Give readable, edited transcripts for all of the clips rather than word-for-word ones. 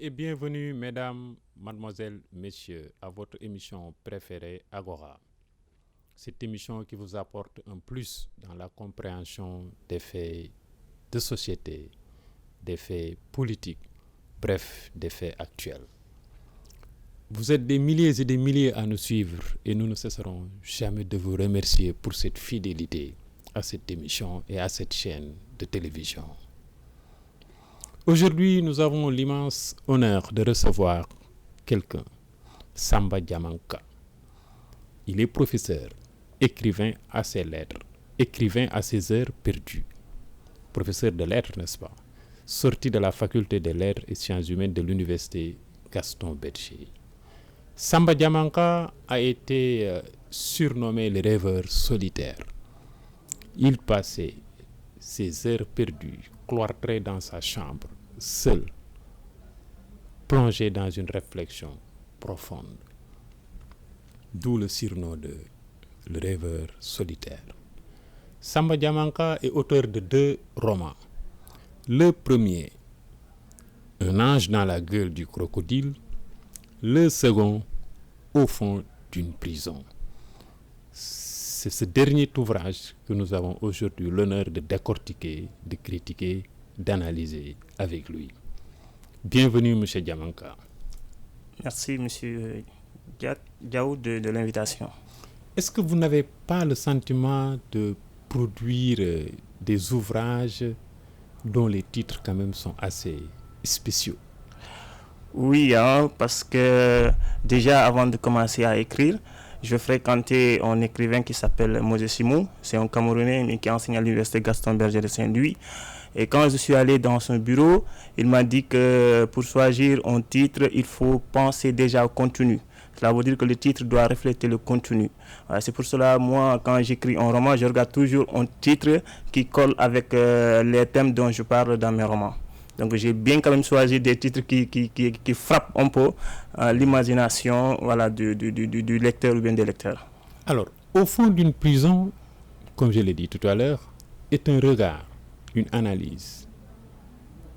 et bienvenue, mesdames, mademoiselles, messieurs, à votre émission préférée Agora. Cette émission qui vous apporte un plus dans la compréhension des faits de société, des faits politiques, bref, des faits actuels. Vous êtes des milliers et des milliers à nous suivre et nous ne cesserons jamais de vous remercier pour cette fidélité à cette émission et à cette chaîne de télévision. Aujourd'hui, nous avons l'immense honneur de recevoir quelqu'un, Samba Diamanka. Il est professeur, écrivain à ses lettres, écrivain à ses heures perdues. Professeur de lettres, n'est-ce pas? Sorti de la faculté des lettres et sciences humaines de l'université Gaston Berger. Samba Diamanka a été surnommé le rêveur solitaire. Il passait ses heures perdues cloîtré dans sa chambre, seul, plongé dans une réflexion profonde. D'où le surnom de le rêveur solitaire. Samba Diamanka est auteur de 2 romans. Le premier, Un ange dans la gueule du crocodile. Le second, Au fond d'une prison. C'est ce dernier ouvrage que nous avons aujourd'hui l'honneur de décortiquer, de critiquer, d'analyser avec lui. Bienvenue, M. Diamanka. Merci, M. Diaw, de l'invitation. Est-ce que vous n'avez pas le sentiment de produire des ouvrages dont les titres quand même sont assez spéciaux? Oui, parce que déjà avant de commencer à écrire, je fréquentais un écrivain qui s'appelle Moses Simon. C'est un Camerounais mais qui enseigne à l'université Gaston Berger de Saint-Louis. Et quand je suis allé dans son bureau, il m'a dit que pour choisir un titre, il faut penser déjà au contenu. Cela veut dire que le titre doit refléter le contenu. C'est pour cela, moi, quand j'écris un roman, je regarde toujours un titre qui colle avec les thèmes dont je parle dans mes romans. Donc j'ai bien quand même choisi des titres qui frappent un peu l'imagination du lecteur ou bien des lecteurs. Alors, Au fond d'une prison, comme je l'ai dit tout à l'heure, est un regard, une analyse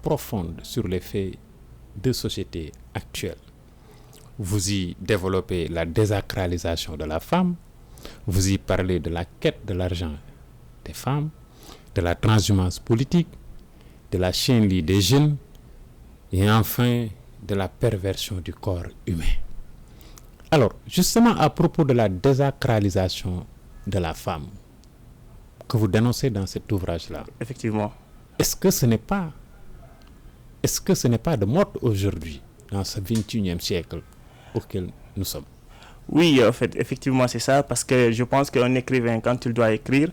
profonde sur les faits de société actuelle. Vous y développez la désacralisation de la femme, vous y parlez de la quête de l'argent des femmes, de la transhumance politique, de la chienlit des jeunes et enfin de la perversion du corps humain. Alors, justement à propos de la désacralisation de la femme que vous dénoncez dans cet ouvrage-là. Effectivement. Est-ce que ce n'est pas de mode aujourd'hui, dans ce 21e siècle auquel nous sommes? Oui, en fait, effectivement, c'est ça, parce que je pense qu'un écrivain, quand il doit écrire,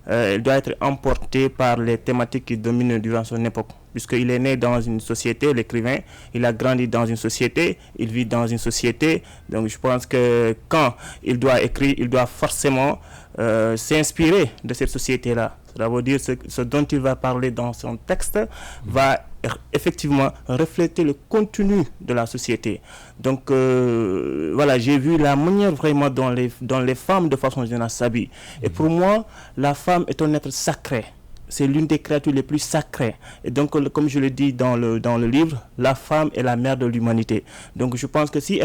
il doit être emporté par les thématiques qui dominent durant son époque. Puisqu'il est né dans une société, l'écrivain, il a grandi dans une société, il vit dans une société. Donc, je pense que quand il doit écrire, il doit forcément s'inspirer de cette société-là. Ça veut dire ce dont il va parler dans son texte va effectivement refléter le contenu de la société. Donc voilà, j'ai vu la manière vraiment dont les femmes de façon générale s'habillent. Et pour moi, la femme est un être sacré. C'est l'une des créatures les plus sacrées. Et donc, comme je le dis dans le livre, la femme est la mère de l'humanité. Donc, je pense que si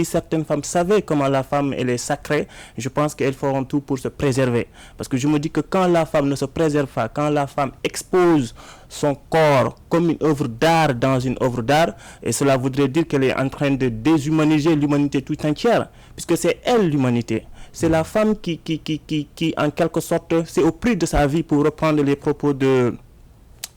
certaines femmes savaient comment la femme elle est sacrée, je pense qu'elles feront tout pour se préserver. Parce que je me dis que quand la femme ne se préserve pas, quand la femme expose son corps comme une œuvre d'art dans une œuvre d'art, et cela voudrait dire qu'elle est en train de déshumaniser l'humanité tout entière, puisque c'est elle l'humanité. C'est la femme qui, en quelque sorte, c'est au prix de sa vie, pour reprendre les propos de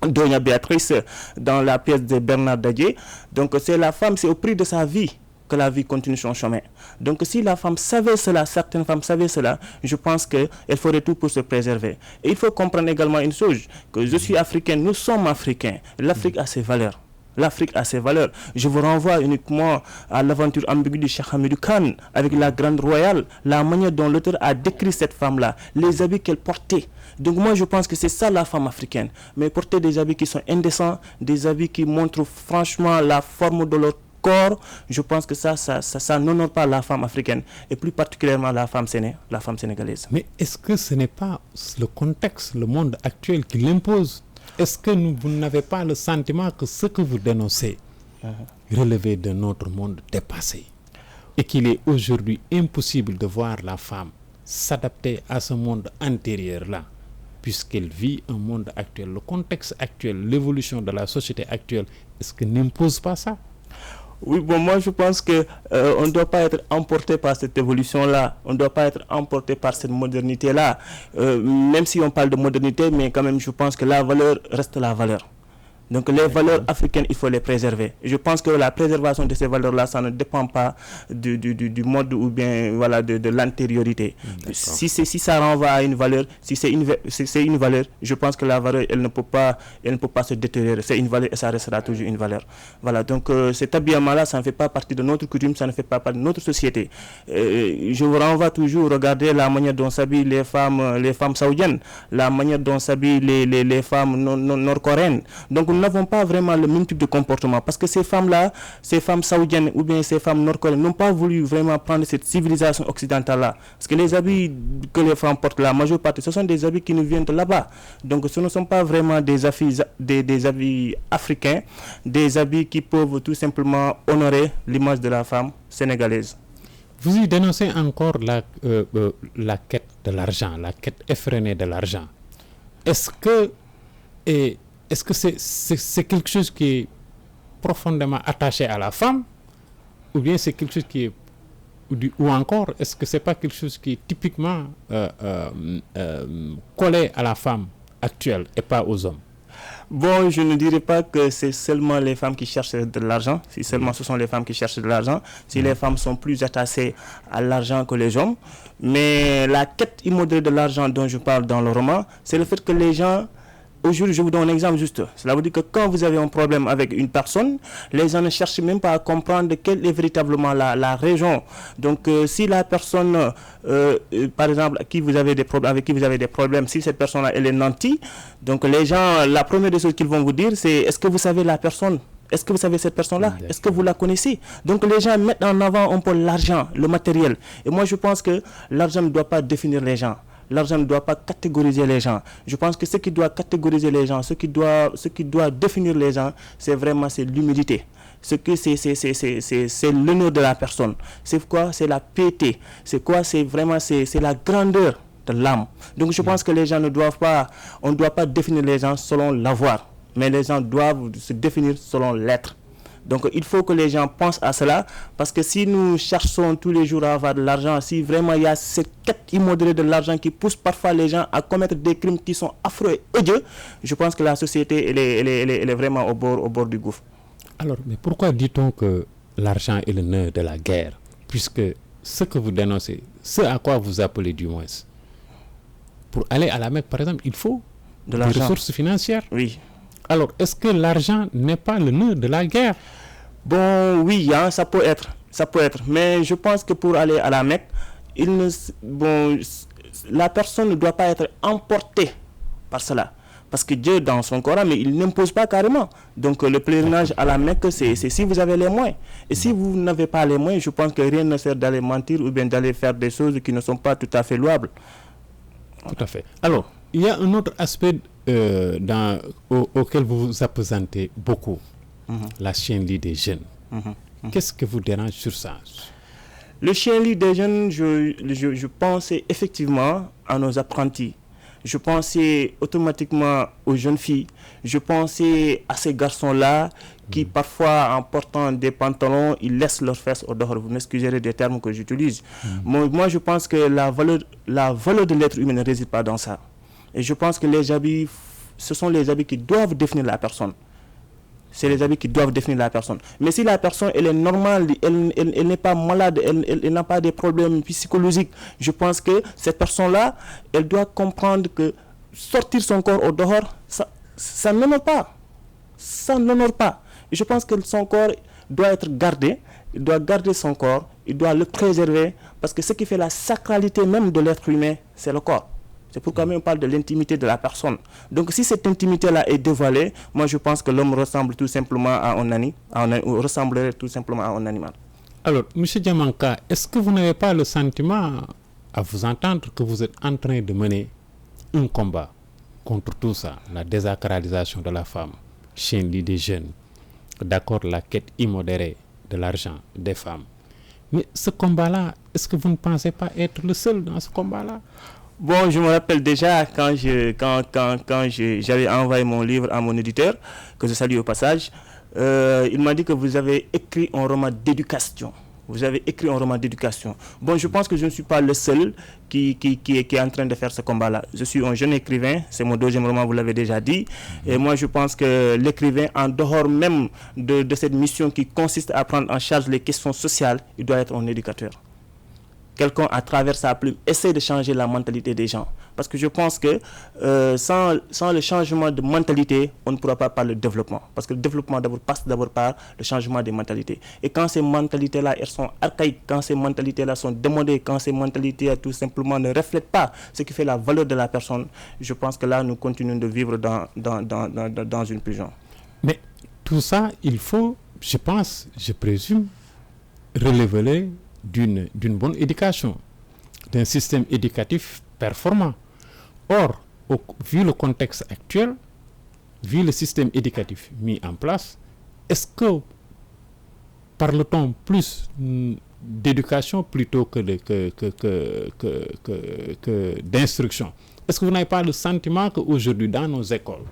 Doña Béatrice dans la pièce de Bernard Dadier. Donc c'est la femme, c'est au prix de sa vie que la vie continue son chemin. Donc si la femme savait cela, certaines femmes savaient cela, je pense qu'elles feraient tout pour se préserver. Et il faut comprendre également une chose, que je suis africain, nous sommes africains. L'Afrique a ses valeurs. L'Afrique a ses valeurs. Je vous renvoie uniquement à l'aventure ambiguë de Cheikh Hamidou Khan avec la Grande Royale, la manière dont l'auteur a décrit cette femme-là, les habits qu'elle portait. Donc moi je pense que c'est ça la femme africaine. Mais porter des habits qui sont indécents, des habits qui montrent franchement la forme de leur corps, je pense que ça n'honore pas la femme africaine et plus particulièrement la femme sénégalaise. Mais est-ce que ce n'est pas le contexte, le monde actuel qui l'impose? Est-ce que vous n'avez pas le sentiment que ce que vous dénoncez relevait d'un autre monde dépassé et qu'il est aujourd'hui impossible de voir la femme s'adapter à ce monde antérieur-là, puisqu'elle vit un monde actuel. Le contexte actuel, l'évolution de la société actuelle, est-ce que n'impose pas ça? Oui, bon, moi je pense que on ne doit pas être emporté par cette évolution-là, on ne doit pas être emporté par cette modernité-là, même si on parle de modernité, mais quand même je pense que la valeur reste la valeur. Donc les valeurs africaines, il faut les préserver. Je pense que la préservation de ces valeurs-là, ça ne dépend pas du mode ou bien voilà, de l'antériorité. Si ça renvoie à une valeur, si c'est une valeur, je pense que la valeur, elle ne peut pas se détériorer. C'est une valeur et ça restera toujours une valeur. Voilà, donc cet habillement-là, ça ne fait pas partie de notre coutume, ça ne fait pas partie de notre société. Je vous renvoie toujours, regardez la manière dont s'habillent les femmes saoudiennes, la manière dont s'habillent les femmes nord-coréennes. Donc nous n'avons pas vraiment le même type de comportement parce que ces femmes-là, ces femmes saoudiennes ou bien ces femmes nord-coréennes n'ont pas voulu vraiment prendre cette civilisation occidentale-là. Parce que les habits que les femmes portent, la majeure partie, ce sont des habits qui nous viennent de là-bas. Donc ce ne sont pas vraiment des habits africains, des habits qui peuvent tout simplement honorer l'image de la femme sénégalaise. Vous y dénoncez encore la quête de l'argent, la quête effrénée de l'argent. Est-ce que c'est quelque chose qui est profondément attaché à la femme ou bien c'est quelque chose qui est ou encore est-ce que c'est pas quelque chose qui est typiquement collé à la femme actuelle et pas aux hommes? Bon, je ne dirais pas que c'est seulement les femmes qui cherchent de l'argent, si seulement ce sont les femmes qui cherchent de l'argent, si les femmes sont plus attachées à l'argent que les hommes, mais la quête immodérée de l'argent dont je parle dans le roman, c'est le fait que les gens. Aujourd'hui, je vous donne un exemple juste. Cela veut dire que quand vous avez un problème avec une personne, les gens ne cherchent même pas à comprendre quelle est véritablement la raison. Donc, si la personne, par exemple, avec qui vous avez des problèmes, si cette personne-là, elle est nantie, donc les gens, la première des choses qu'ils vont vous dire, c'est est-ce que vous savez la personne? Est-ce que vous savez cette personne-là? Est-ce que vous la connaissez? Donc les gens mettent en avant un peu l'argent, le matériel. Et moi, je pense que l'argent ne doit pas définir les gens. L'argent ne doit pas catégoriser les gens. Je pense que ce qui doit catégoriser les gens, ce qui doit définir les gens, c'est l'humilité. C'est l'honneur de la personne. C'est quoi? C'est la piété. C'est quoi? C'est la grandeur de l'âme. Donc je pense que les gens on ne doit pas définir les gens selon l'avoir, mais les gens doivent se définir selon l'être. Donc il faut que les gens pensent à cela, parce que si nous cherchons tous les jours à avoir de l'argent, si vraiment il y a cette quête immodérée de l'argent qui pousse parfois les gens à commettre des crimes qui sont affreux et odieux, je pense que la société elle est vraiment au bord du gouffre. Alors, mais pourquoi dit-on que l'argent est le nœud de la guerre, puisque ce que vous dénoncez, ce à quoi vous appelez du moins, pour aller à la Mecque par exemple, il faut des ressources financières. Oui. Alors, est-ce que l'argent n'est pas le nœud de la guerre? Bon, oui, hein, ça peut être. Mais je pense que pour aller à la Mecque, la personne ne doit pas être emportée par cela. Parce que Dieu, dans son Coran, mais il n'impose pas carrément. Donc, le pèlerinage à la Mecque, c'est si vous avez les moyens. Et si vous n'avez pas les moyens, je pense que rien ne sert d'aller mentir ou bien d'aller faire des choses qui ne sont pas tout à fait louables. Tout à fait. Alors, il y a un autre aspect auquel vous vous apesantez beaucoup, la chien-lit des jeunes. Qu'est-ce que vous dérange sur ça? Le chien-lit des jeunes, je pensais effectivement à nos apprentis. Je pensais automatiquement aux jeunes filles. Je pensais à ces garçons-là qui parfois, en portant des pantalons, ils laissent leurs fesses au dehors. Vous m'excuserez des termes que j'utilise. Moi, je pense que la valeur de l'être humain ne réside pas dans ça. Et je pense que les habits, ce sont les habits qui doivent définir la personne. C'est les habits qui doivent définir la personne. Mais si la personne, elle est normale, elle n'est pas malade, elle n'a pas de problèmes psychologiques, je pense que cette personne-là, elle doit comprendre que sortir son corps au dehors, ça n'honore pas. Ça n'honore pas. Et je pense que son corps doit être gardé. Il doit garder son corps, il doit le préserver, parce que ce qui fait la sacralité même de l'être humain, c'est le corps. C'est pourquoi même on parle de l'intimité de la personne. Donc si cette intimité-là est dévoilée, moi je pense que l'homme ressemble tout simplement à ressemblerait tout simplement à un animal. Alors, M. Diamanka, est-ce que vous n'avez pas le sentiment, à vous entendre, que vous êtes en train de mener un combat contre tout ça, la désacralisation de la femme, chien-lit des jeunes, d'accord, la quête immodérée de l'argent des femmes. Mais ce combat-là, est-ce que vous ne pensez pas être le seul dans ce combat-là? Bon, je me rappelle déjà quand j'avais envoyé mon livre à mon éditeur, que je salue au passage, il m'a dit que vous avez écrit un roman d'éducation. Vous avez écrit un roman d'éducation. Bon, je pense que je ne suis pas le seul qui est en train de faire ce combat-là. Je suis un jeune écrivain, c'est mon deuxième roman, vous l'avez déjà dit. Et moi, je pense que l'écrivain, en dehors même de cette mission qui consiste à prendre en charge les questions sociales, il doit être un éducateur. Quelqu'un, à travers sa plume, essaie de changer la mentalité des gens. Parce que je pense que sans le changement de mentalité, on ne pourra pas parler de développement. Parce que le développement passe d'abord par le changement des mentalités. Et quand ces mentalités-là, elles sont archaïques, quand ces mentalités-là sont démodées, quand ces mentalités tout simplement ne reflètent pas ce qui fait la valeur de la personne, je pense que là, nous continuons de vivre dans une prison. Mais tout ça, il faut, je pense, je présume, relever d'une bonne éducation, d'un système éducatif performant. Or, vu le contexte actuel, vu le système éducatif mis en place, est-ce que parle-t-on plus d'éducation plutôt que d'instruction? Est-ce que vous n'avez pas le sentiment qu'aujourd'hui, dans nos écoles,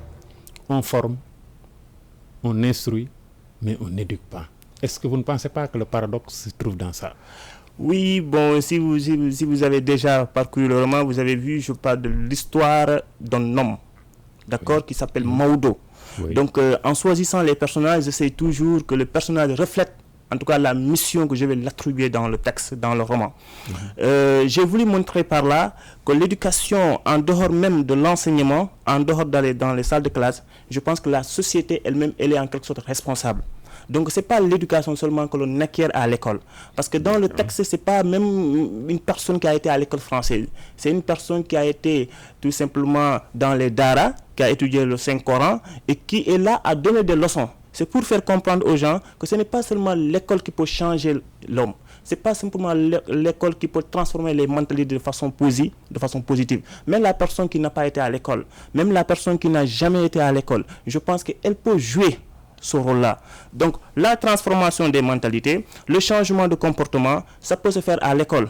on forme, on instruit, mais on n'éduque pas? Est-ce que vous ne pensez pas que le paradoxe se trouve dans ça? Oui, bon, si vous avez déjà parcouru le roman, vous avez vu, je parle de l'histoire d'un homme, d'accord, oui, qui s'appelle Maodo. Oui. Donc, en choisissant les personnages, j'essaie toujours que le personnage reflète, en tout cas, la mission que je vais l'attribuer dans le texte, dans le roman. J'ai voulu montrer par là que l'éducation, en dehors même de l'enseignement, en dehors d'aller dans les salles de classe, je pense que la société elle-même, elle est en quelque sorte responsable. Donc, ce n'est pas l'éducation seulement que l'on acquiert à l'école. Parce que dans le texte, ce n'est pas même une personne qui a été à l'école française. C'est une personne qui a été tout simplement dans les Dara, qui a étudié le Saint-Coran et qui est là à donner des leçons. C'est pour faire comprendre aux gens que ce n'est pas seulement l'école qui peut changer l'homme. Ce n'est pas simplement l'école qui peut transformer les mentalités de façon positive. Même la personne qui n'a pas été à l'école, même la personne qui n'a jamais été à l'école, je pense qu'elle peut jouer ce rôle-là. Donc, la transformation des mentalités, le changement de comportement, ça peut se faire à l'école.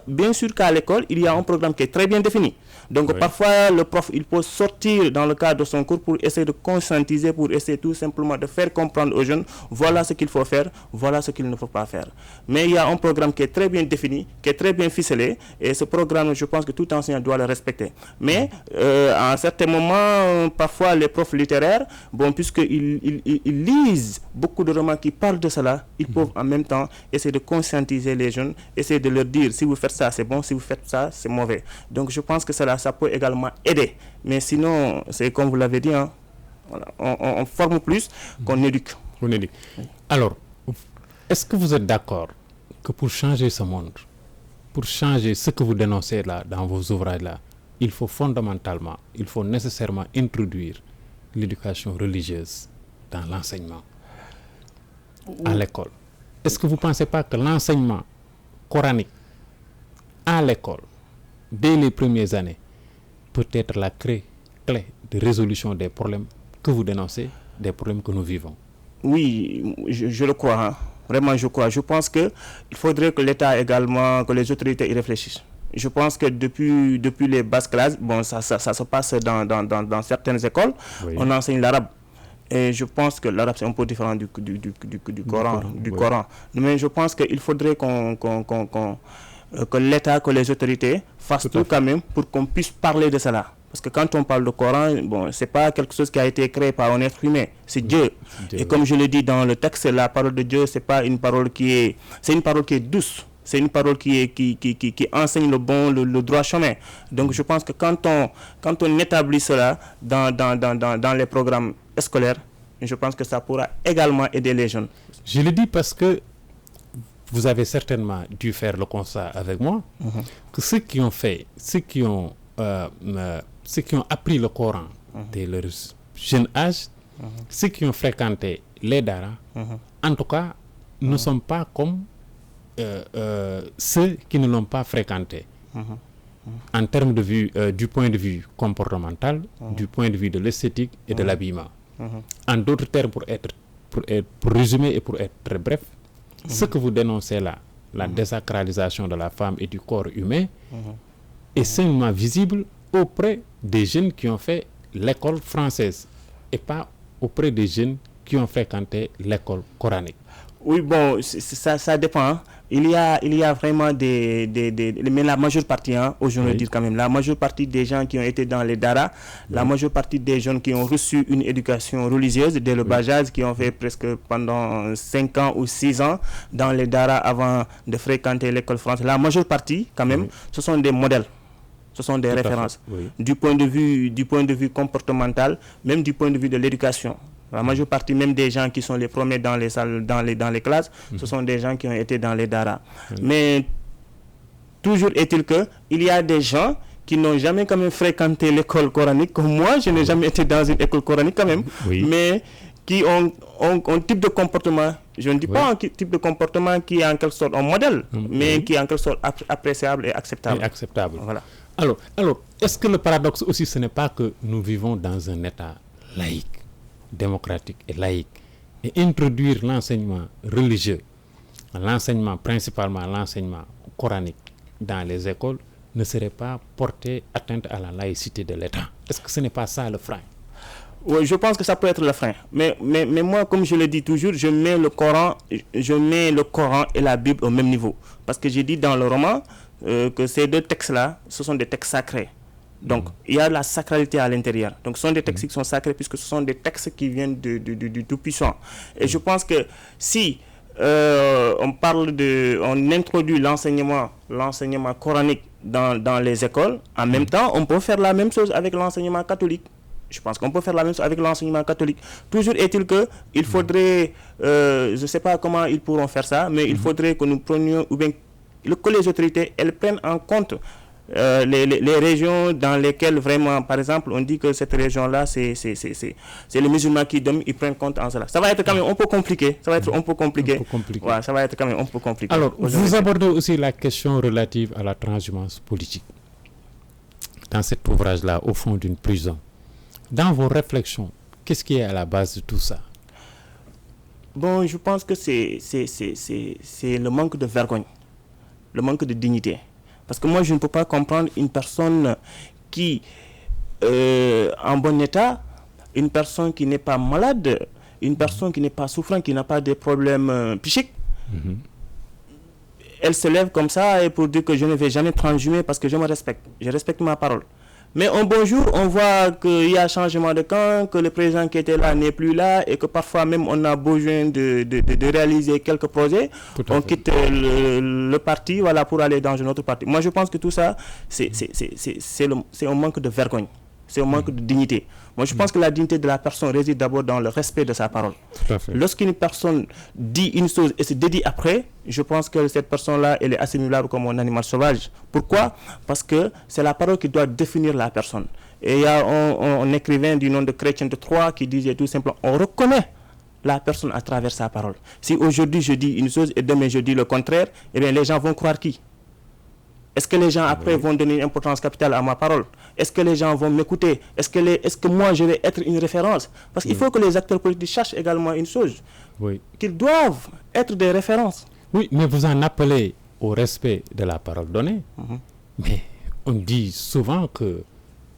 Bien sûr qu'à l'école, il y a un programme qui est très bien défini. Donc, oui, parfois, le prof, il peut sortir dans le cadre de son cours pour essayer de conscientiser, pour essayer tout simplement de faire comprendre aux jeunes, voilà ce qu'il faut faire, voilà ce qu'il ne faut pas faire. Mais il y a un programme qui est très bien défini, qui est très bien ficelé, et ce programme, je pense que tout enseignant doit le respecter. Mais, à un certain moment, parfois, les profs littéraires, bon, puisqu'ils lisent beaucoup de romans qui parlent de cela, ils peuvent en même temps essayer de conscientiser les jeunes, essayer de leur dire, si vous faites ça, c'est bon, si vous faites ça, c'est mauvais. Donc, je pense que cela, ça peut également aider. Mais sinon, c'est comme vous l'avez dit, hein, voilà, on forme plus qu'on éduque. On éduque. Alors, est-ce que vous êtes d'accord que pour changer ce monde, pour changer ce que vous dénoncez là, dans vos ouvrages là, il faut fondamentalement, il faut nécessairement introduire l'éducation religieuse dans l'enseignement à l'école? Est-ce que vous ne pensez pas que l'enseignement coranique à l'école, dès les premières années, peut être la clé de résolution des problèmes que vous dénoncez, des problèmes que nous vivons? Oui, je le crois. Hein. Vraiment, je crois. Je pense qu'il faudrait que l'État également, que les autorités y réfléchissent. Je pense que depuis les basses classes, bon, ça se passe dans certaines écoles, oui, on enseigne l'arabe. Et je pense que l'arabe, c'est un peu différent du Coran. Mais je pense qu'il faudrait que l'État, que les autorités fassent tout quand même pour qu'on puisse parler de cela. Parce que quand on parle de Coran, bon, ce n'est pas quelque chose qui a été créé par un être humain, c'est Dieu. Et comme je le dis dans le texte, la parole de Dieu, c'est pas une parole qui est... C'est une parole qui est douce. C'est une parole qui enseigne le droit chemin. Donc je pense que quand on établit cela dans les programmes scolaires, je pense que ça pourra également aider les jeunes. Je le dis parce que vous avez certainement dû faire le constat avec moi, que ceux qui ont appris le Coran dès leur jeune âge, ceux qui ont fréquenté les Dara, en tout cas, ne sont pas comme ceux qui ne l'ont pas fréquenté. En termes de vue, du point de vue comportemental, du point de vue de l'esthétique et de l'habillement. En d'autres termes, pour résumer et pour être très bref, ce que vous dénoncez là, la désacralisation de la femme et du corps humain, est seulement visible auprès des jeunes qui ont fait l'école française et pas auprès des jeunes qui ont fréquenté l'école coranique. Oui, bon, ça dépend. Hein. Il y a vraiment mais la majeure partie, hein, aujourd'hui, oui. Dire quand même, la majeure partie des gens qui ont été dans les daras, oui. La majeure partie des jeunes qui ont reçu une éducation religieuse dès le bas âge, qui ont fait presque pendant 5 ans ou 6 ans dans les daras avant de fréquenter l'école française, la majeure partie, quand même, ce sont des modèles. Ce sont des références. Oui. Du point de vue comportemental, même du point de vue de l'éducation. La majeure partie même des gens qui sont les premiers dans les salles, dans les classes, ce sont des gens qui ont été dans les daras. Mais toujours est-il que il y a des gens qui n'ont jamais quand même fréquenté l'école coranique, comme moi, je n'ai jamais été dans une école coranique quand même, mais qui ont un type de comportement, je ne dis pas un type de comportement qui est en quelque sorte un modèle, mais qui est en quelque sorte appréciable et acceptable. Voilà. Alors, est-ce que le paradoxe aussi, ce n'est pas que nous vivons dans un État laïque, démocratique et laïque, et introduire l'enseignement religieux, l'enseignement principalement l'enseignement coranique dans les écoles ne serait pas porter atteinte à la laïcité de l'État? Est-ce que ce n'est pas ça le frein? Oui, je pense que ça peut être le frein. Mais moi, comme je le dis toujours, je mets le Coran et la Bible au même niveau. Parce que j'ai dit dans le roman que ces deux textes-là, ce sont des textes sacrés. Donc, il y a la sacralité à l'intérieur. Donc, ce sont des textes qui sont sacrés puisque ce sont des textes qui viennent du Tout-Puissant. Et je pense que si on introduit l'enseignement coranique dans les écoles, en même temps, on peut faire la même chose avec l'enseignement catholique. Je pense qu'on peut faire la même chose avec l'enseignement catholique. Toujours est-il qu'il faudrait, je ne sais pas comment ils pourront faire ça, mais il faudrait que nous prenions, ou bien que les autorités, elles prennent en compte les régions dans lesquelles vraiment, par exemple, on dit que cette région-là, c'est les musulmans qui dominent, ils prennent compte en cela. Ça va être quand même un peu compliqué. Ça va être un peu compliqué. Ouais, ça va être quand même un peu compliqué. Alors, vous abordez aussi la question relative à la transhumance politique. Dans cet ouvrage-là, au fond d'une prison. Dans vos réflexions, qu'est-ce qui est à la base de tout ça? Bon, je pense que c'est le manque de vergogne, le manque de dignité. Parce que moi, je ne peux pas comprendre une personne qui, en bon état, une personne qui n'est pas malade, une personne qui n'est pas souffrante, qui n'a pas de problèmes psychiques. Elle se lève comme ça et pour dire que je ne vais jamais transhumer parce que je me respecte. Je respecte ma parole. Mais un bon jour, on voit qu'il y a changement de camp, que le président qui était là n'est plus là et que parfois même on a besoin de réaliser quelques projets. On quitte le parti pour aller dans un autre parti. Moi, je pense que tout ça, c'est un manque de vergogne. C'est un manque de dignité. Moi, je pense que la dignité de la personne réside d'abord dans le respect de sa parole. Lorsqu'une personne dit une chose et se dédie après, je pense que cette personne-là, elle est assimilable comme un animal sauvage. Pourquoi? Parce que c'est la parole qui doit définir la personne. Et il y a un écrivain du nom de Chrétien de Troyes qui disait tout simplement, on reconnaît la personne à travers sa parole. Si aujourd'hui je dis une chose et demain je dis le contraire, eh bien les gens vont croire qui? Est-ce que les gens après vont donner une importance capitale à ma parole? Est-ce que les gens vont m'écouter? Est-ce que moi je vais être une référence? Parce qu'il faut que les acteurs politiques sachent également une chose, qu'ils doivent être des références. Oui, mais vous en appelez au respect de la parole donnée. Mais on dit souvent que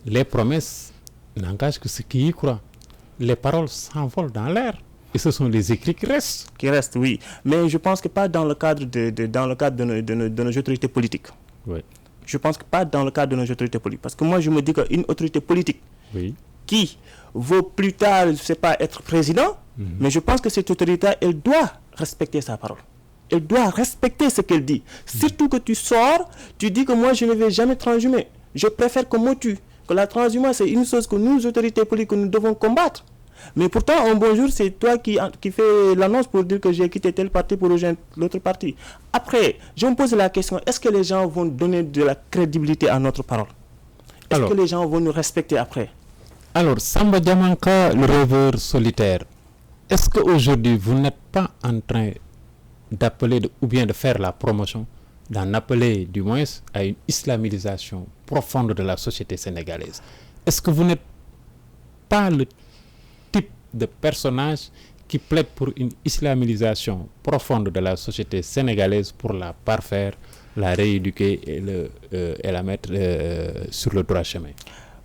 les promesses n'engagent que ceux qui y croient. Les paroles s'envolent dans l'air. Et ce sont les écrits qui restent. Qui restent, oui. Mais je pense que pas dans le cadre de nos autorités politiques. Je pense que pas dans le cadre de nos autorités politiques. Parce que moi, je me dis qu'une autorité politique qui veut plus tard, je ne sais pas, être président, mais je pense que cette autorité, elle doit respecter sa parole. Elle doit respecter ce qu'elle dit. Surtout que tu sors, tu dis que moi, je ne vais jamais transhumer. Je préfère qu'on me tue. Que la transhumance, c'est une chose que nous, autorités politiques, nous devons combattre. Mais pourtant, un bon jour, c'est toi qui fais l'annonce pour dire que j'ai quitté tel parti pour rejoindre l'autre parti. Après, je me pose la question, est-ce que les gens vont donner de la crédibilité à notre parole? Est-ce que les gens vont nous respecter après? Alors, Samba Diamanka, le rêveur solitaire, est-ce qu'aujourd'hui, vous n'êtes pas en train d'appeler ou bien de faire la promotion, d'en appeler du moins à une islamisation profonde de la société sénégalaise? Est-ce que vous n'êtes pas le type de personnage qui plaide pour une islamisation profonde de la société sénégalaise pour la parfaire, la rééduquer et la mettre sur le droit chemin?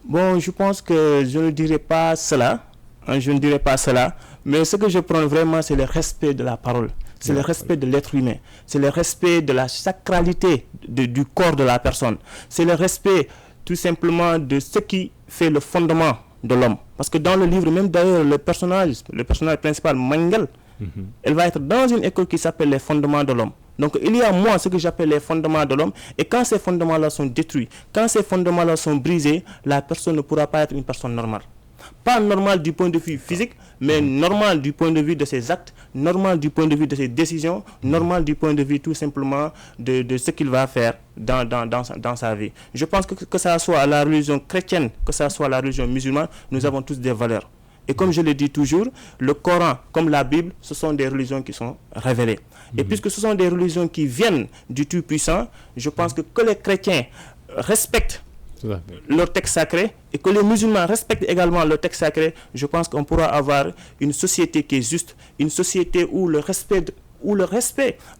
Bon, je pense que je ne dirais pas cela. Je ne dirais pas cela. Mais ce que je prends vraiment, c'est le respect de la parole. C'est le respect de l'être humain. C'est le respect de la sacralité du corps de la personne. C'est le respect tout simplement de ce qui fait le fondement de l'homme. Parce que dans le livre, même d'ailleurs, le personnage principal, Mangel, elle va être dans une école qui s'appelle les fondements de l'homme. Donc il y a moi ce que j'appelle les fondements de l'homme, et quand ces fondements-là sont détruits, quand ces fondements-là sont brisés, la personne ne pourra pas être une personne normale. Pas normale du point de vue physique, mais normale du point de vue de ses actes, normale du point de vue de ses décisions, normale du point de vue tout simplement de ce qu'il va faire dans sa vie. Je pense que ça soit la religion chrétienne, que ça soit la religion musulmane, nous avons tous des valeurs. Et comme je le dis toujours, le Coran comme la Bible, ce sont des religions qui sont révélées. Et puisque ce sont des religions qui viennent du Tout-Puissant, je pense que les chrétiens respectent leur texte sacré et que les musulmans respectent également leur texte sacré, je pense qu'on pourra avoir une société qui est juste, une société où le respect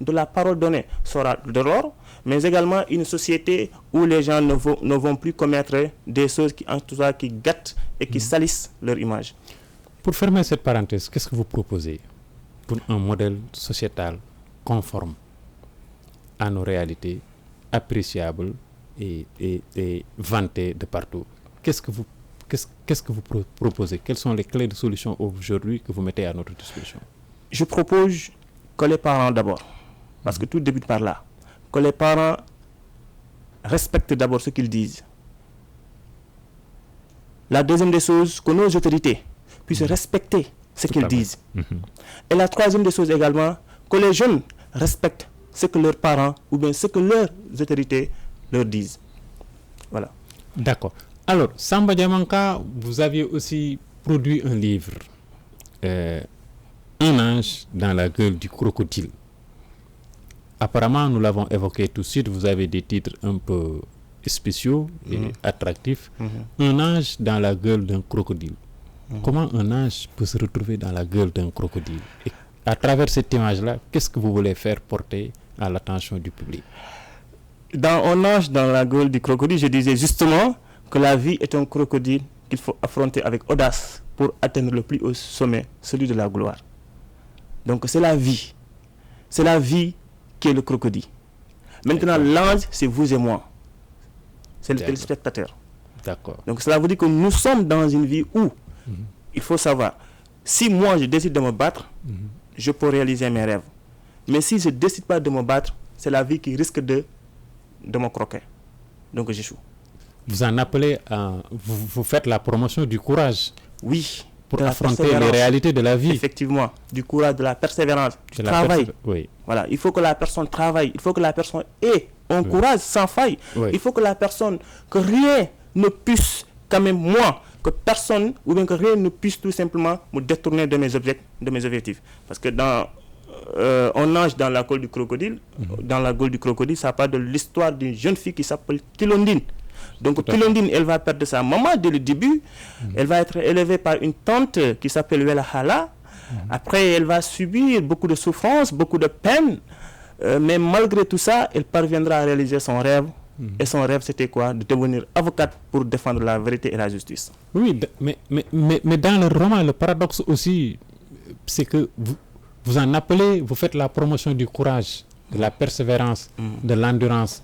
de la parole donnée sera de l'or, mais également une société où les gens ne vont plus commettre des choses qui, en tout cas, qui gâtent et qui salissent leur image. Pour fermer cette parenthèse, qu'est-ce que vous proposez pour un modèle sociétal conforme à nos réalités, appréciable et vanté de partout? Qu'est-ce que vous proposez? Quelles sont les clés de solution aujourd'hui que vous mettez à notre disposition? Je propose que les parents d'abord, parce que tout débute par là, que les parents respectent d'abord ce qu'ils disent. La deuxième des choses, que nos autorités puissent respecter ce qu'ils disent. Et la troisième des choses également, que les jeunes respectent ce que leurs parents ou bien ce que leurs autorités leur disent. Voilà. D'accord. Alors, Samba Diamanka, vous aviez aussi produit un livre, Un ange dans la gueule du crocodile. Apparemment, nous l'avons évoqué tout de suite, vous avez des titres un peu spéciaux et attractifs. Un ange dans la gueule d'un crocodile. Comment un ange peut se retrouver dans la gueule d'un crocodile? Et à travers cette image-là, qu'est-ce que vous voulez faire porter à l'attention du public? Dans Un ange dans la gueule du crocodile, je disais justement que la vie est un crocodile qu'il faut affronter avec audace pour atteindre le plus haut sommet, celui de la gloire. Donc c'est la vie. C'est la vie qui est le crocodile. Maintenant, l'ange, c'est vous et moi. C'est le téléspectateur. D'accord. Donc cela veut dire que nous sommes dans une vie où il faut savoir, si moi je décide de me battre, je peux réaliser mes rêves. Mais si je ne décide pas de me battre, c'est la vie qui risque de me croquer. Donc j'échoue. Vous en appelez à... Vous faites la promotion du courage. Oui. Pour affronter les réalités de la vie. Effectivement. Du courage, de la persévérance, du travail. Oui. Voilà. Il faut que la personne travaille. Il faut que la personne ait un courage sans faille. Oui. Il faut que la personne, que rien ne puisse, quand même moi, que personne, ou bien que rien ne puisse tout simplement me détourner de mes objectifs. Parce que dans On nage dans la gueule du crocodile, ça parle de l'histoire d'une jeune fille qui s'appelle Kilondine. Donc Kilondine, elle va perdre sa maman dès le début. Elle va être élevée par une tante qui s'appelle Wela Hala. Après, elle va subir beaucoup de souffrances, beaucoup de peine. Mais malgré tout ça, elle parviendra à réaliser son rêve. Et son rêve, c'était quoi? De devenir avocate pour défendre la vérité et la justice. Oui, mais dans le roman, le paradoxe aussi, c'est que vous en appelez, vous faites la promotion du courage, de la persévérance, de l'endurance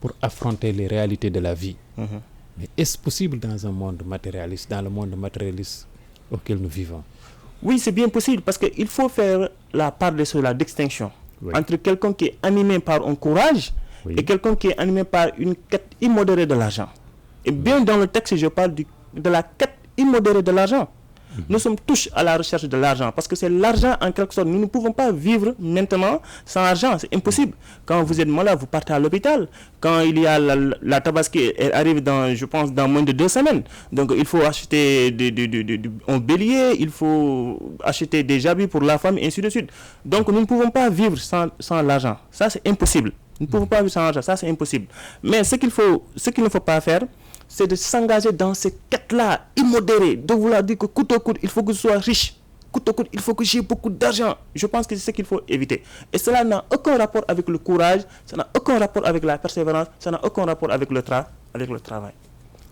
pour affronter les réalités de la vie. Mais est-ce possible dans un monde matérialiste, dans le monde matérialiste auquel nous vivons? Oui, c'est bien possible parce qu'il faut faire la part de cela, la distinction entre quelqu'un qui est animé par un courage et quelqu'un qui est animé par une quête immodérée de l'argent. Et bien dans le texte, je parle de la quête immodérée de l'argent. Nous sommes tous à la recherche de l'argent parce que c'est l'argent en quelque sorte. Nous ne pouvons pas vivre maintenant sans argent, c'est impossible. Quand vous êtes malade, vous partez à l'hôpital. Quand il y a la tabaski, elle arrive je pense dans moins de 2 semaines. Donc il faut acheter un bélier, il faut acheter des habits pour la femme et ainsi de suite. Donc nous ne pouvons pas vivre sans l'argent. Ça c'est impossible. Nous ne pouvons pas vivre sans argent, ça c'est impossible. Mais ce qu'il ne faut pas faire, c'est de s'engager dans ces quêtes-là immodérées, de vouloir dire que coûte que coûte, il faut que je sois riche. coûte que coûte, il faut que j'ai beaucoup d'argent. Je pense que c'est ce qu'il faut éviter. Et cela n'a aucun rapport avec le courage, ça n'a aucun rapport avec la persévérance, ça n'a aucun rapport avec le travail.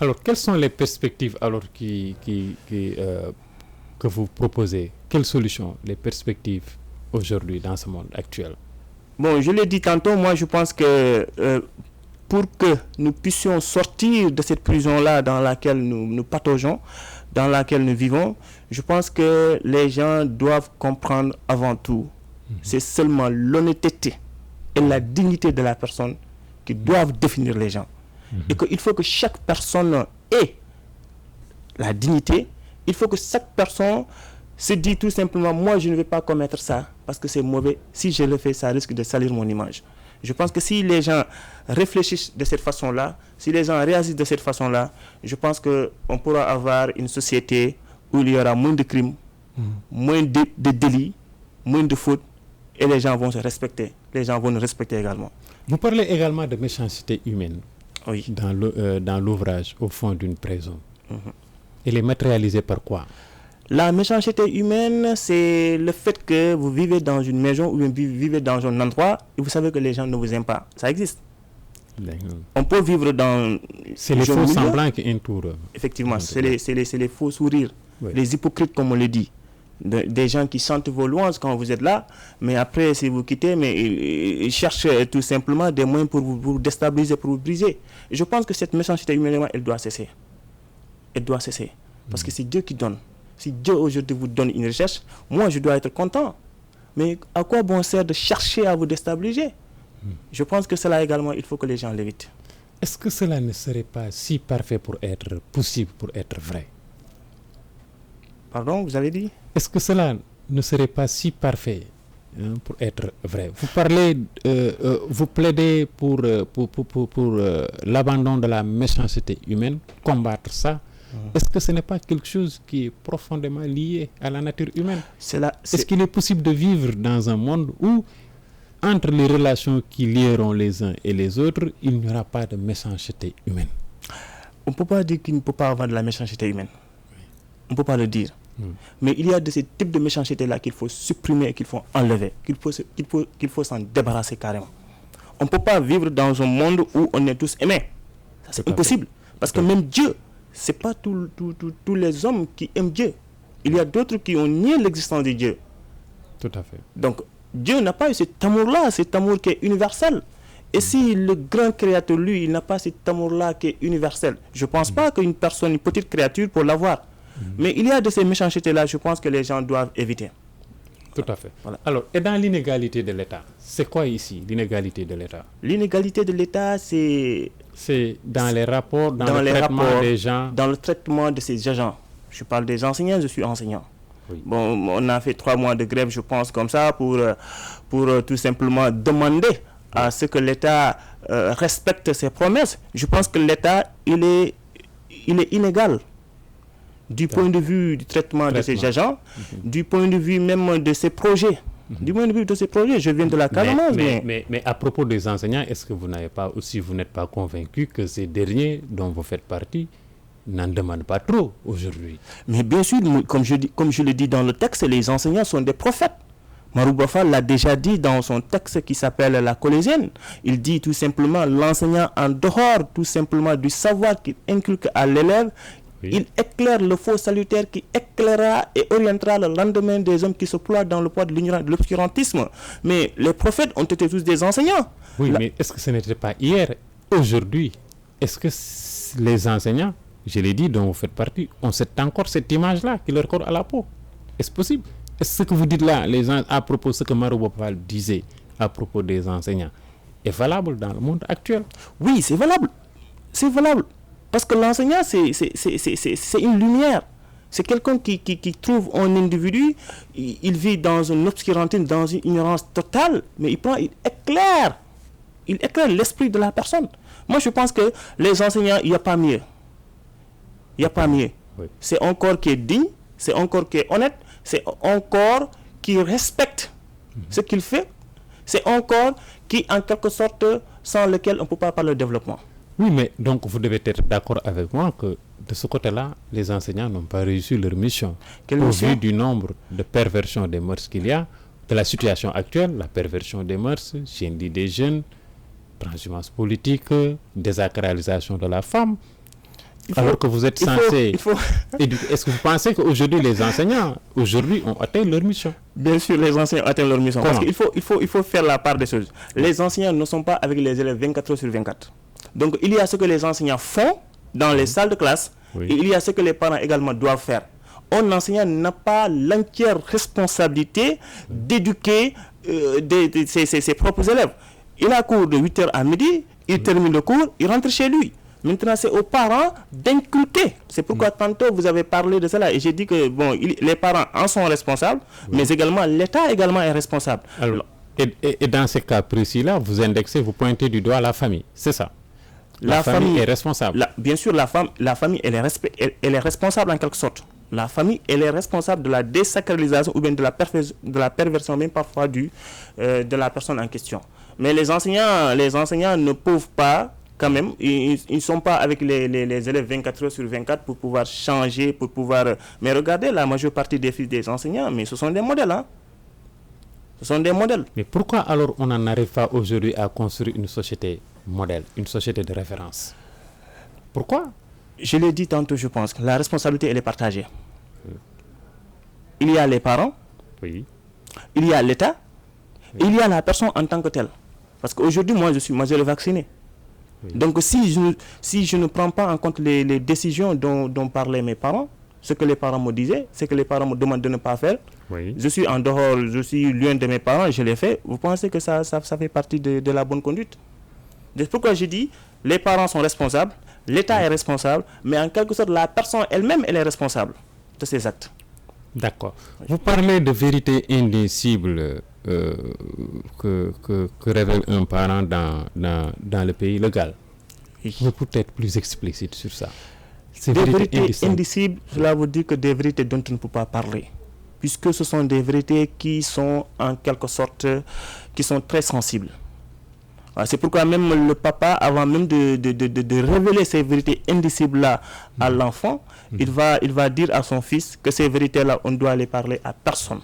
Alors, quelles sont les perspectives que vous proposez? Quelles solutions, les perspectives aujourd'hui dans ce monde actuel? Bon, je l'ai dit tantôt, moi je pense que pour que nous puissions sortir de cette prison-là dans laquelle nous pataugeons, dans laquelle nous vivons, je pense que les gens doivent comprendre avant tout, c'est seulement l'honnêteté et la dignité de la personne qui doivent définir les gens. Et qu'il faut que chaque personne ait la dignité, il faut que chaque personne se dise tout simplement, moi je ne vais pas commettre ça parce que c'est mauvais, si je le fais, ça risque de salir mon image. Je pense que si les gens réfléchissent de cette façon-là, si les gens réagissent de cette façon-là, je pense qu'on pourra avoir une société où il y aura moins de crimes, moins de délits, moins de fautes, et les gens vont se respecter. Les gens vont nous respecter également. Vous parlez également de méchanceté humaine Oui. dans l'ouvrage Au fond d'une prison. Elle est matérialisée par quoi? La méchanceté humaine, c'est le fait que vous vivez dans une maison ou vous vivez dans un endroit et vous savez que les gens ne vous aiment pas. Ça existe. On peut vivre dans... C'est les faux semblants qui entourent. Effectivement, c'est les faux sourires, oui. Les hypocrites comme on le dit. Des gens qui chantent vos louanges quand vous êtes là, mais après, si vous quittez, mais ils cherchent tout simplement des moyens pour vous déstabiliser, pour vous briser. Et je pense que cette méchanceté humaine, elle doit cesser. Elle doit cesser. Parce que c'est Dieu qui donne. Si Dieu aujourd'hui vous donne une richesse, moi je dois être content. Mais à quoi bon sert de chercher à vous déstabiliser? Je pense que cela également, il faut que les gens l'évitent. Est-ce que cela ne serait pas si parfait pour être possible, pour être vrai? Pardon, vous avez dit? Est-ce que cela ne serait pas si parfait pour être vrai? Vous parlez, vous plaidez pour l'abandon de la méchanceté humaine, combattre ça. Est-ce que ce n'est pas quelque chose qui est profondément lié à la nature humaine? Est-ce qu'il est possible de vivre dans un monde où, entre les relations qui lieront les uns et les autres, il n'y aura pas de méchanceté humaine? On ne peut pas dire qu'il ne peut pas avoir de la méchanceté humaine. On ne peut pas le dire. Mais il y a de ces types de méchanceté-là qu'il faut supprimer, qu'il faut enlever, qu'il faut s'en débarrasser carrément. On ne peut pas vivre dans un monde où on est tous aimés. Ça, c'est impossible. Parce que même Dieu, ce n'est pas tous les hommes qui aiment Dieu. Il y a d'autres qui ont nié l'existence de Dieu. Tout à fait. Donc, Dieu n'a pas eu cet amour-là, cet amour qui est universel. Et si le grand créateur, lui, il n'a pas cet amour-là qui est universel, je ne pense pas qu'une personne, une petite créature, pour l'avoir. Mais il y a de ces méchancetés-là, je pense que les gens doivent éviter. Tout à fait. Voilà. Alors, et dans l'inégalité de l'État, c'est quoi ici, l'inégalité de l'État? L'inégalité de l'État, c'est dans les rapports, dans le traitement des gens. Dans le traitement de ces agents. Je parle des enseignants, je suis enseignant. Oui. Bon, on a fait 3 mois de grève, je pense, comme ça, pour tout simplement demander à ce que l'État respecte ses promesses. Je pense que l'État, il est inégal. Du point de vue du traitement de ces agents, du point de vue même de ces projets. Du point de vue de ces projets, je viens de la Casamance. Mais à propos des enseignants, est-ce que vous n'êtes pas convaincu que ces derniers dont vous faites partie n'en demandent pas trop aujourd'hui? Mais bien sûr, comme je le dis dans le texte, les enseignants sont des prophètes. Marouba Fall l'a déjà dit dans son texte qui s'appelle La Collégienne. Il dit tout simplement, l'enseignant en dehors tout simplement du savoir qu'il inculque à l'élève, oui. Il éclaire le faux salutaire qui éclairera et orientera le lendemain des hommes qui se ploient dans le poids de l'obscurantisme. Mais les prophètes ont été tous des enseignants. Oui, mais est-ce que ce n'était pas hier, aujourd'hui? Est-ce que les enseignants, je l'ai dit, dont vous faites partie, ont encore cette image-là qui leur colle à la peau? Est-ce possible? Est-ce que ce que vous dites là, à propos de ce que Marouba Fall disait à propos des enseignants, est valable dans le monde actuel? Oui, c'est valable. C'est valable. Parce que l'enseignant, c'est une lumière. C'est quelqu'un qui trouve un individu, il vit dans une obscurantisme, dans une ignorance totale, mais il éclaire l'esprit de la personne. Moi, je pense que les enseignants, il n'y a pas mieux. Il n'y a pas mieux. Oui. C'est un corps qui est digne, c'est un corps qui est honnête, c'est un corps qui respecte ce qu'il fait, c'est un corps qui, en quelque sorte, sans lequel on ne peut pas parler de développement. Oui, mais donc vous devez être d'accord avec moi que de ce côté-là, les enseignants n'ont pas réussi leur mission. Quelle Au mission? vu du nombre de perversions des mœurs qu'il y a, de la situation actuelle, la perversion des mœurs, gênerie des jeunes, transhumance politique, désacralisation de la femme, alors que vous êtes censé éduquer. Est-ce que vous pensez qu'aujourd'hui les enseignants ont atteint leur mission? Bien sûr, les enseignants ont atteint leur mission. Comment? Parce qu'il faut faire la part des choses. Les enseignants ne sont pas avec les élèves 24 heures sur 24. Donc il y a ce que les enseignants font dans les salles de classe, et il y a ce que les parents également doivent faire. Un enseignant n'a pas l'entière responsabilité d'éduquer ses propres élèves. Il a cours de 8h à midi, il termine le cours, il rentre chez lui. Maintenant, c'est aux parents d'inculquer. C'est pourquoi tantôt vous avez parlé de cela et j'ai dit que les parents en sont responsables, mais également l'État également est responsable. Alors, et dans ces cas précis-là, vous indexez, vous pointez du doigt la famille, c'est ça? La famille est responsable. Bien sûr, la famille, elle est responsable en quelque sorte. La famille, elle est responsable de la désacralisation ou bien de la perversion même parfois de la personne en question. Mais les enseignants ne peuvent pas, quand même, ils ne sont pas avec les élèves 24 heures sur 24 pour pouvoir changer, pour pouvoir... Mais regardez, la majeure partie des fils des enseignants, mais ce sont des modèles, hein. Ce sont des modèles. Mais pourquoi alors on n'en arrive pas aujourd'hui à construire une société modèle, une société de référence? Pourquoi? Je l'ai dit tantôt, je pense que la responsabilité, elle est partagée. Il y a les parents, oui. Il y a l'État, et il y a la personne en tant que telle. Parce qu'aujourd'hui, moi, je suis majeur vacciné. Oui. Donc, si je ne prends pas en compte les décisions dont parlaient mes parents, ce que les parents me disaient, ce que les parents me demandent de ne pas faire, oui. Je suis en dehors, je suis loin de mes parents, je l'ai fait. Vous pensez que ça fait partie de la bonne conduite? C'est pourquoi je dis, les parents sont responsables, l'État est responsable, mais en quelque sorte, la personne elle-même, elle est responsable de ses actes. D'accord. Vous parlez de vérité indicible que révèle un parent dans le pays légal. Oui. Vous pouvez être plus explicite sur ça. Des vérités indicibles, cela veut dire que des vérités dont on ne peut pas parler. Puisque ce sont des vérités qui sont en quelque sorte, qui sont très sensibles. C'est pourquoi même le papa, avant même de révéler ces vérités indicibles-là à l'enfant, il va dire à son fils que ces vérités-là, on doit les parler à personne.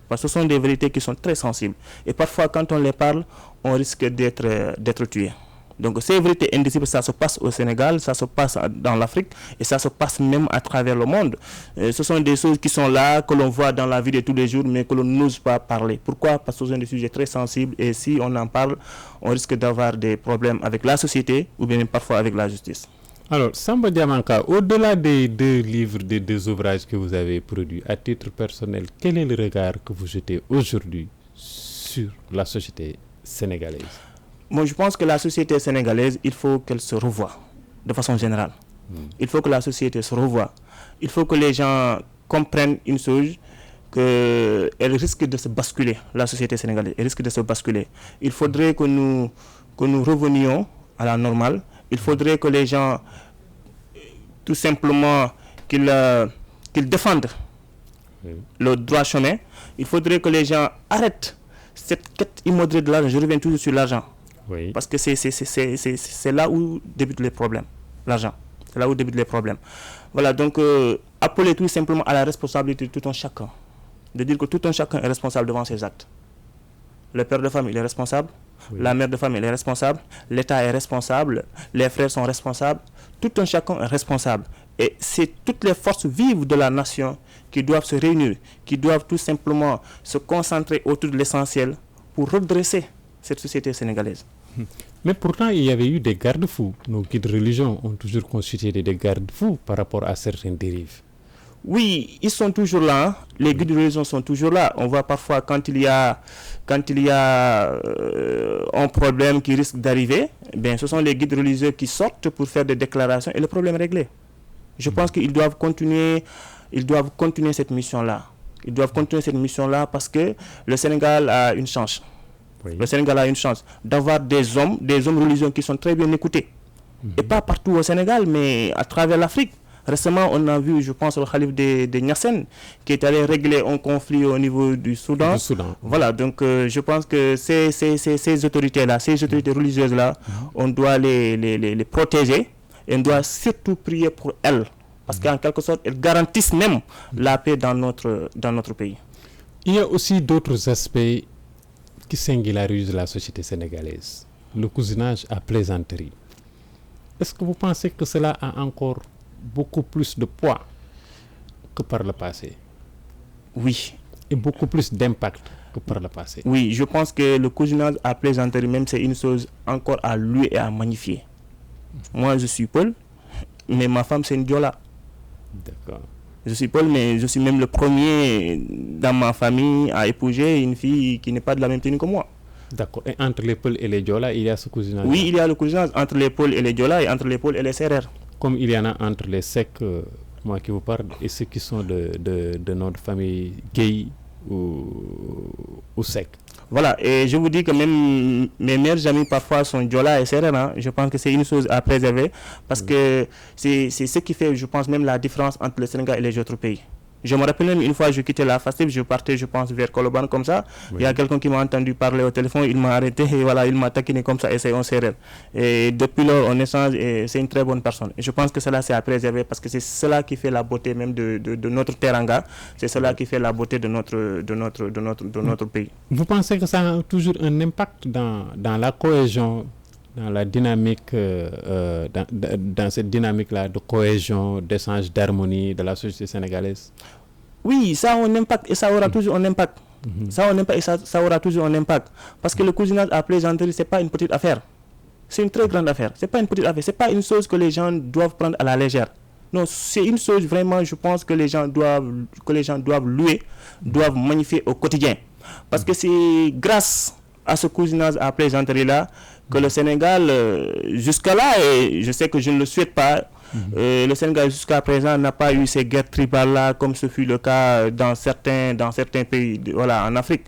Parce que ce sont des vérités qui sont très sensibles. Et parfois, quand on les parle, on risque d'être tué. Donc ces vérités indicibles, ça se passe au Sénégal, ça se passe dans l'Afrique et ça se passe même à travers le monde. Ce sont des choses qui sont là, que l'on voit dans la vie de tous les jours, mais que l'on n'ose pas parler. Pourquoi? Parce que ce sont des sujets très sensibles et si on en parle, on risque d'avoir des problèmes avec la société ou bien même parfois avec la justice. Alors, Samba Diamanka, au-delà des 2 livres, des 2 ouvrages que vous avez produits, à titre personnel, quel est le regard que vous jetez aujourd'hui sur la société sénégalaise? Moi, je pense que la société sénégalaise, il faut qu'elle se revoie de façon générale. Il faut que la société se revoie. Il faut que les gens comprennent une chose, qu'elle risque de se basculer, la société sénégalaise, elle risque de se basculer. Il faudrait que nous revenions à la normale. Il faudrait que les gens, tout simplement, qu'ils défendent le droit chemin. Il faudrait que les gens arrêtent cette quête immodérée de l'argent. Je reviens toujours sur l'argent. Oui. Parce que c'est là où débutent les problèmes. L'argent. C'est là où débutent les problèmes. Voilà, donc appeler tout simplement à la responsabilité de tout un chacun. De dire que tout un chacun est responsable devant ses actes. Le père de famille, il est responsable. Oui. La mère de famille, elle est responsable. L'État est responsable. Les frères sont responsables. Tout un chacun est responsable. Et c'est toutes les forces vives de la nation qui doivent se réunir, qui doivent tout simplement se concentrer autour de l'essentiel pour redresser cette société sénégalaise. Mais pourtant, il y avait eu des garde-fous. Nos guides religions ont toujours constitué des garde-fous par rapport à certaines dérives. Oui, ils sont toujours là. Hein. Les guides religieux sont toujours là. On voit parfois quand il y a un problème qui risque d'arriver, ce sont les guides religieux qui sortent pour faire des déclarations et le problème est réglé. Je pense qu'ils doivent continuer cette mission-là. Ils doivent continuer cette mission-là parce que le Sénégal a une chance. Oui. Le Sénégal a une chance d'avoir des hommes religieux qui sont très bien écoutés. Et pas partout au Sénégal, mais à travers l'Afrique. Récemment, on a vu, je pense, le calife de Niassène qui est allé régler un conflit au niveau du Soudan. Voilà, donc je pense que ces autorités-là, ces autorités religieuses-là, on doit les protéger Et on doit surtout prier pour elles, parce qu'en quelque sorte, elles garantissent même la paix dans notre pays. Il y a aussi d'autres aspects qui singularisent la société sénégalaise. Le cousinage à plaisanterie. Est-ce que vous pensez que cela a encore beaucoup plus de poids que par le passé? Oui. Et beaucoup plus d'impact que par le passé? Oui, je pense que le cousinage à plaisanterie même, c'est une chose encore à louer et à magnifier. Moi, je suis Paul, mais ma femme, c'est une Diola. D'accord. Je suis Paul, mais je suis même le premier dans ma famille à épouser une fille qui n'est pas de la même tenue que moi. D'accord. Et entre les Peuls et les Diola, il y a ce cousinage? Oui, il y a le cousinage entre les Peuls et les Diola et entre les Peuls et les Sérères. Comme il y en a entre les Secs, moi qui vous parle, et ceux qui sont de notre famille gay ou Sec. Voilà, et je vous dis que même mes meilleurs amis parfois sont Diola et Sérères. Hein. Je pense que c'est une chose à préserver parce que c'est ce qui fait, je pense, même la différence entre le Sénégal et les autres pays. Je me rappelle même une fois, je quittais la FASTEF, je partais, je pense, vers Colobane comme ça. Oui. Il y a quelqu'un qui m'a entendu parler au téléphone, il m'a arrêté et voilà, il m'a taquiné comme ça et c'est un Sérère. Et depuis lors, on échange et c'est une très bonne personne. Et je pense que cela, c'est à préserver parce que c'est cela qui fait la beauté même de notre teranga. C'est cela qui fait la beauté de notre pays. Vous pensez que ça a toujours un impact dans la cohésion, dans la dynamique, dans cette dynamique-là de cohésion, d'échange, d'harmonie de la société sénégalaise? Oui, ça a un impact et ça aura toujours un impact. Ça a un impact et ça aura toujours un impact. Parce que le cousinage à plaisanterie, ce n'est pas une petite affaire. C'est une très grande affaire. Ce n'est pas une petite affaire. Ce n'est pas une chose que les gens doivent prendre à la légère. Non, c'est une chose vraiment, je pense, que les gens doivent louer, doivent magnifier au quotidien. Parce que c'est grâce à ce cousinage à plaisanterie-là que le Sénégal, jusqu'à là, et je sais que je ne le souhaite pas, le Sénégal jusqu'à présent n'a pas eu ces guerres tribales-là comme ce fut le cas dans certains pays voilà, en Afrique.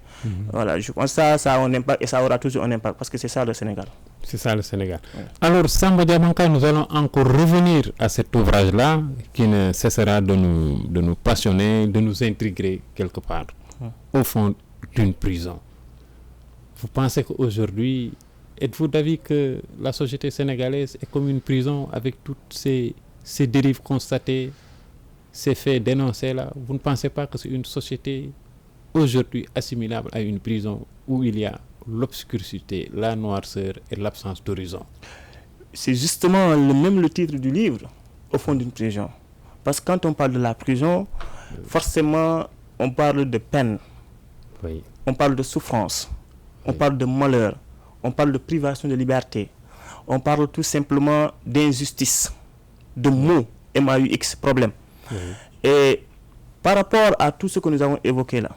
Voilà, je pense que ça a un impact et ça aura toujours un impact parce que c'est ça le Sénégal. C'est ça le Sénégal. Ouais. Alors, Samba Diamanka, nous allons encore revenir à cet ouvrage-là qui ne cessera de nous passionner, de nous intriguer quelque part, au fond d'une prison. Vous pensez qu'aujourd'hui, êtes-vous d'avis que la société sénégalaise est comme une prison avec toutes ces dérives constatées, ces faits dénoncés là? Vous ne pensez pas que c'est une société aujourd'hui assimilable à une prison où il y a l'obscurité, la noirceur et l'absence d'horizon? C'est justement le titre du livre, au fond d'une prison. Parce que quand on parle de la prison, forcément, on parle de peine, oui. On parle de souffrance, on parle de malheur, on parle de privation de liberté, on parle tout simplement d'injustice, de mots, MAUX, problème. Oui. Et par rapport à tout ce que nous avons évoqué là,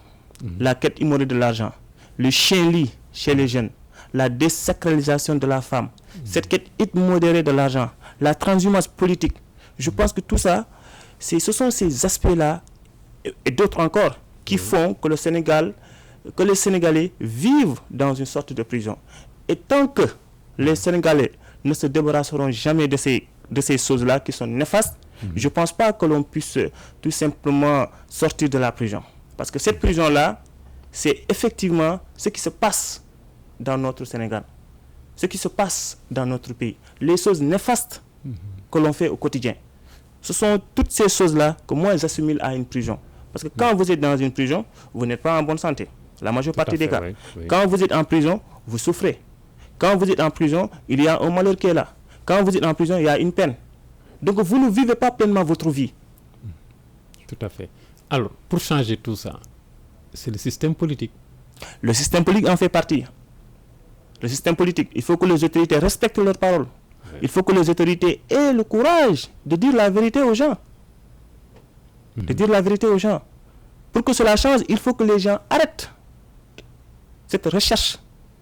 la quête immorale de l'argent, le chien-lit chez les jeunes, la désacralisation de la femme, cette quête immodérée de l'argent, la transhumance politique, je pense que tout ça, ce sont ces aspects-là et d'autres encore qui font que les Sénégalais vivent dans une sorte de prison. Et tant que les Sénégalais ne se débarrasseront jamais de ces choses-là qui sont néfastes, je ne pense pas que l'on puisse tout simplement sortir de la prison. Parce que cette prison-là, c'est effectivement ce qui se passe dans notre Sénégal, ce qui se passe dans notre pays, les choses néfastes que l'on fait au quotidien. Ce sont toutes ces choses-là que moi j'assimile à une prison. Parce que quand vous êtes dans une prison, vous n'êtes pas en bonne santé. La majeure partie des cas. Oui. Quand vous êtes en prison, vous souffrez. Quand vous êtes en prison, il y a un malheur qui est là. Quand vous êtes en prison, il y a une peine. Donc vous ne vivez pas pleinement votre vie. Tout à fait. Alors, pour changer tout ça, c'est le système politique. Le système politique en fait partie. Le système politique, il faut que les autorités respectent leurs paroles. Oui. Il faut que les autorités aient le courage de dire la vérité aux gens. De dire la vérité aux gens. Pour que cela change, il faut que les gens arrêtent cette recherche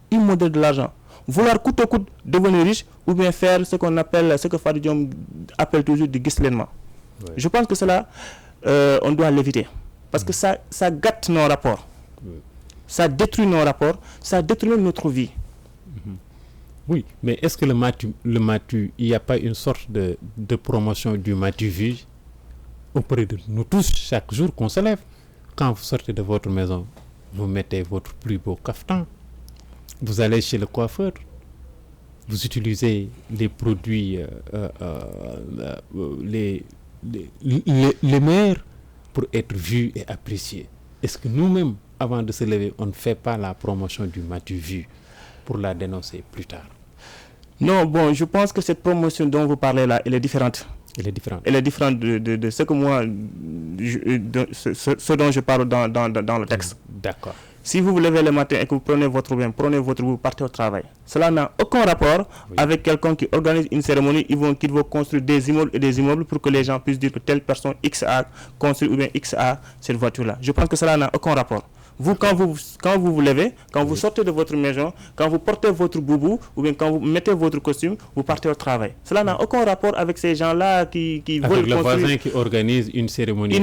immodérée de l'argent. Vouloir coûte que coûte devenir riche ou bien faire ce qu'on appelle, ce que Fadi Diom appelle toujours du guislènement. Oui. Je pense que cela, on doit l'éviter. Parce que ça gâte nos rapports. Oui. Ça détruit nos rapports, ça détruit même notre vie. Oui, mais est-ce que il n'y a pas une sorte de promotion du matu vu auprès de nous tous chaque jour qu'on se lève? Quand vous sortez de votre maison, vous mettez votre plus beau caftan. Vous allez chez le coiffeur. vous utilisez les produits les meilleurs pour être vus et appréciés. Est-ce que nous-mêmes, avant de se lever, on ne fait pas la promotion du matu vu pour la dénoncer plus tard? Non, bon, je pense que cette promotion dont vous parlez là, elle est différente. Elle est différente. Elle est différente de ce que moi, ce dont je parle dans le texte. D'accord. Si vous vous levez le matin et que vous prenez votre bain, vous partez au travail. Cela n'a aucun rapport avec quelqu'un qui organise une cérémonie, qui va construire des immeubles et des immeubles pour que les gens puissent dire que telle personne X a construit ou bien X a cette voiture-là. Je pense que cela n'a aucun rapport. Vous, quand vous vous levez, quand vous sortez de votre maison, quand vous portez votre boubou, ou bien quand vous mettez votre costume, vous partez au travail. Cela n'a aucun rapport avec ces gens-là qui veulent construire... Avec le construire... voisin qui organise une cérémonie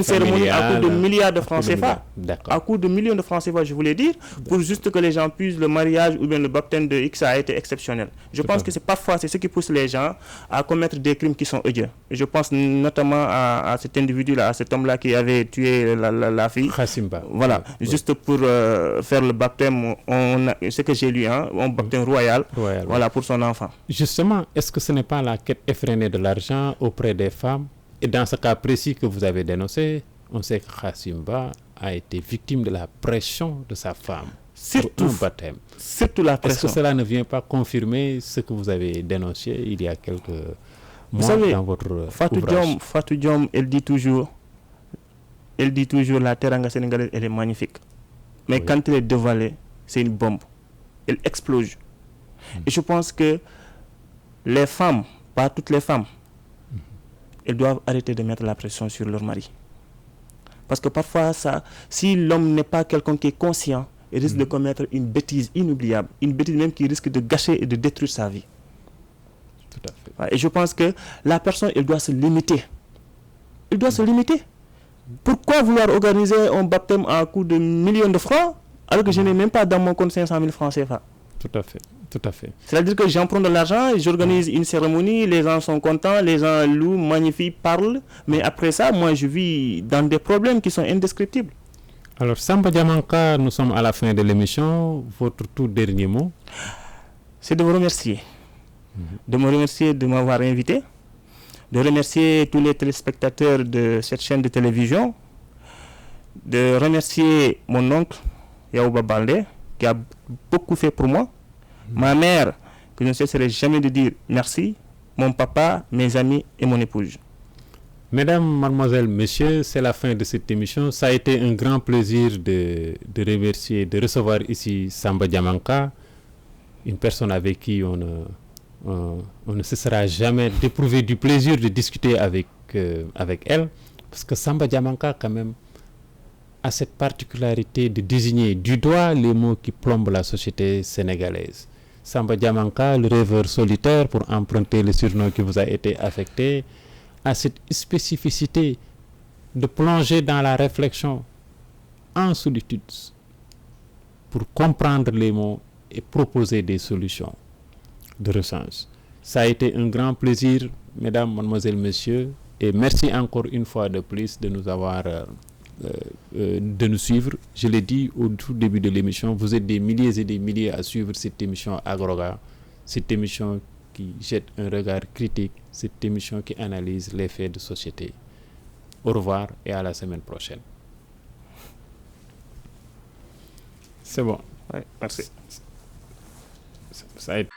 à coût de milliards de francs CFA. D'accord. À coût de millions de francs CFA, je voulais dire, pour juste que les gens puissent, le mariage ou bien le baptême de X a été exceptionnel. Je pense que c'est parfois, c'est ce qui pousse les gens à commettre des crimes qui sont odieux. Et je pense notamment à cet individu-là, à cet homme-là qui avait tué la fille. Khassimba. Voilà, juste pour faire le baptême, ce que j'ai lu, un baptême royal, voilà, pour son enfant. Justement, est-ce que ce n'est pas la quête effrénée de l'argent auprès des femmes? Et dans ce cas précis que vous avez dénoncé, on sait que Khassimba a été victime de la pression de sa femme. Surtout, pour un baptême. Surtout la pression. Est-ce que cela ne vient pas confirmer ce que vous avez dénoncé il y a quelques mois? Vous savez, dans votre Fatou Diom, elle dit toujours la teranga sénégalaise, elle est magnifique. Mais quand elle est dévalée, c'est une bombe. Elle explose. Et je pense que les femmes, pas toutes les femmes, elles doivent arrêter de mettre la pression sur leur mari. Parce que parfois, si l'homme n'est pas quelqu'un qui est conscient, il risque de commettre une bêtise inoubliable. Une bêtise même qui risque de gâcher et de détruire sa vie. Tout à fait. Et je pense que la personne, elle doit se limiter. Elle doit se limiter. Pourquoi vouloir organiser un baptême à coût de millions de francs alors que je n'ai même pas dans mon compte 500 000 francs CFA? Tout à fait, tout à fait. C'est-à-dire que j'emprunte de l'argent, j'organise une cérémonie, les gens sont contents, les gens louent, magnifient, parlent, mais après ça, moi je vis dans des problèmes qui sont indescriptibles. Alors Samba Diamanka, nous sommes à la fin de l'émission. Votre tout dernier mot? C'est de vous remercier. De me remercier de m'avoir invité. De remercier tous les téléspectateurs de cette chaîne de télévision, de remercier mon oncle Yaouba Baldé qui a beaucoup fait pour moi, ma mère que je ne cesserai jamais de dire merci, mon papa, mes amis et mon épouse. Mesdames, mademoiselles, messieurs, c'est la fin de cette émission. Ça a été un grand plaisir de remercier, de recevoir ici Samba Diamanka, une personne avec qui on ne cessera jamais d'éprouver du plaisir de discuter avec elle, parce que Samba Diamanka quand même a cette particularité de désigner du doigt les mots qui plombent la société sénégalaise. Samba Diamanka, le rêveur solitaire, pour emprunter le surnom qui vous a été affecté, a cette spécificité de plonger dans la réflexion en solitude pour comprendre les mots et proposer des solutions de rechange. Ça a été un grand plaisir, mesdames, mademoiselles, messieurs, et merci encore une fois de plus de nous avoir de nous suivre. Je l'ai dit au tout début de l'émission, vous êtes des milliers et des milliers à suivre cette émission Agroga, cette émission qui jette un regard critique, cette émission qui analyse les faits de société. Au revoir et à la semaine prochaine. C'est bon. Ouais, merci. Ça a été...